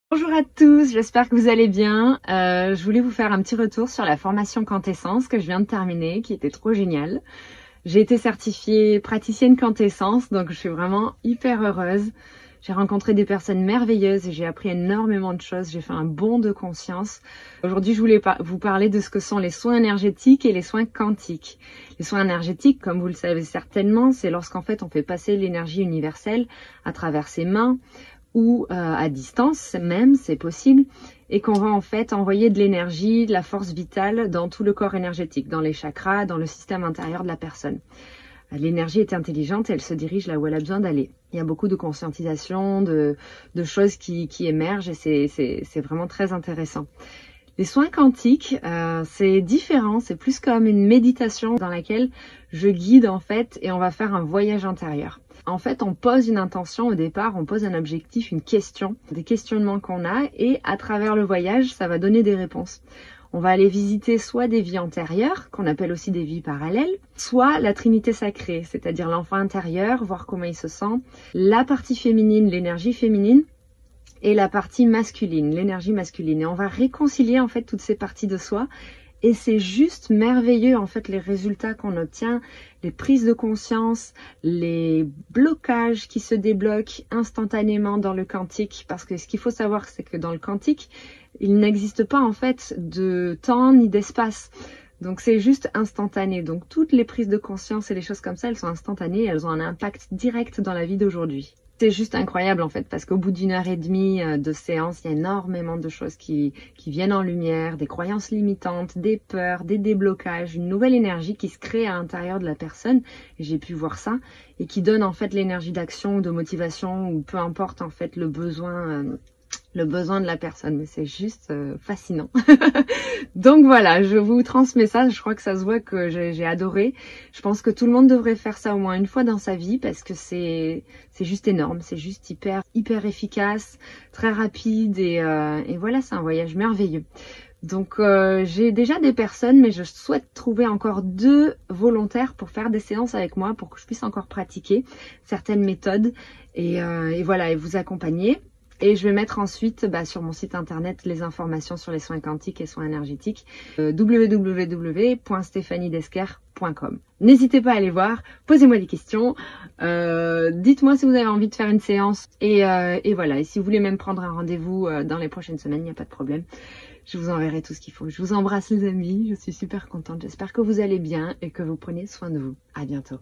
Bonjour à tous, j'espère que vous allez bien. Je voulais vous faire un petit retour sur la formation Quintessence que je viens de terminer, qui était trop géniale. J'ai été certifiée praticienne Quintessence, donc je suis vraiment hyper heureuse. J'ai rencontré des personnes merveilleuses et j'ai appris énormément de choses. J'ai fait un bond de conscience. Aujourd'hui, je voulais vous parler de ce que sont les soins énergétiques et les soins quantiques. Les soins énergétiques, comme vous le savez certainement, c'est lorsqu'en fait on fait passer l'énergie universelle à travers ses mains, ou à distance même, c'est possible, et qu'on va en fait envoyer de l'énergie, de la force vitale dans tout le corps énergétique, dans les chakras, dans le système intérieur de la personne. L'énergie est intelligente et elle se dirige là où elle a besoin d'aller. Il y a beaucoup de conscientisation, de choses qui émergent et c'est vraiment très intéressant. Les soins quantiques, c'est différent, c'est plus comme une méditation dans laquelle je guide en fait et on va faire un voyage intérieur. En fait, on pose une intention au départ, on pose un objectif, une question, des questionnements qu'on a et à travers le voyage, ça va donner des réponses. On va aller visiter soit des vies antérieures, qu'on appelle aussi des vies parallèles, soit la Trinité sacrée, c'est-à-dire l'enfant intérieur, voir comment il se sent, la partie féminine, l'énergie féminine, et la partie masculine, l'énergie masculine. Et on va réconcilier en fait toutes ces parties de soi. Et c'est juste merveilleux en fait les résultats qu'on obtient, les prises de conscience, les blocages qui se débloquent instantanément dans le quantique. Parce que ce qu'il faut savoir, c'est que dans le quantique, il n'existe pas en fait de temps ni d'espace. Donc c'est juste instantané. Donc toutes les prises de conscience et les choses comme ça, elles sont instantanées, elles ont un impact direct dans la vie d'aujourd'hui. C'est juste incroyable en fait, parce qu'au bout d'une heure et demie de séance, il y a énormément de choses qui viennent en lumière, des croyances limitantes, des peurs, des déblocages, une nouvelle énergie qui se crée à l'intérieur de la personne, et j'ai pu voir ça, et qui donne en fait l'énergie d'action, de motivation, ou peu importe en fait le besoin de la personne, mais c'est juste fascinant. Donc voilà, je vous transmets ça, je crois que ça se voit que j'ai adoré. Je pense que tout le monde devrait faire ça au moins une fois dans sa vie parce que c'est juste énorme, c'est juste hyper efficace, très rapide et voilà, c'est un voyage merveilleux. Donc j'ai déjà des personnes, mais je souhaite trouver encore 2 volontaires pour faire des séances avec moi pour que je puisse encore pratiquer certaines méthodes et voilà, et vous accompagner. Et je vais mettre ensuite sur mon site internet les informations sur les soins quantiques et soins énergétiques, www.stephaniedesquer.com. N'hésitez pas à aller voir, posez-moi des questions, dites-moi si vous avez envie de faire une séance et voilà. Et si vous voulez même prendre un rendez-vous dans les prochaines semaines, il n'y a pas de problème. Je vous enverrai tout ce qu'il faut. Je vous embrasse les amis, je suis super contente. J'espère que vous allez bien et que vous prenez soin de vous. À bientôt.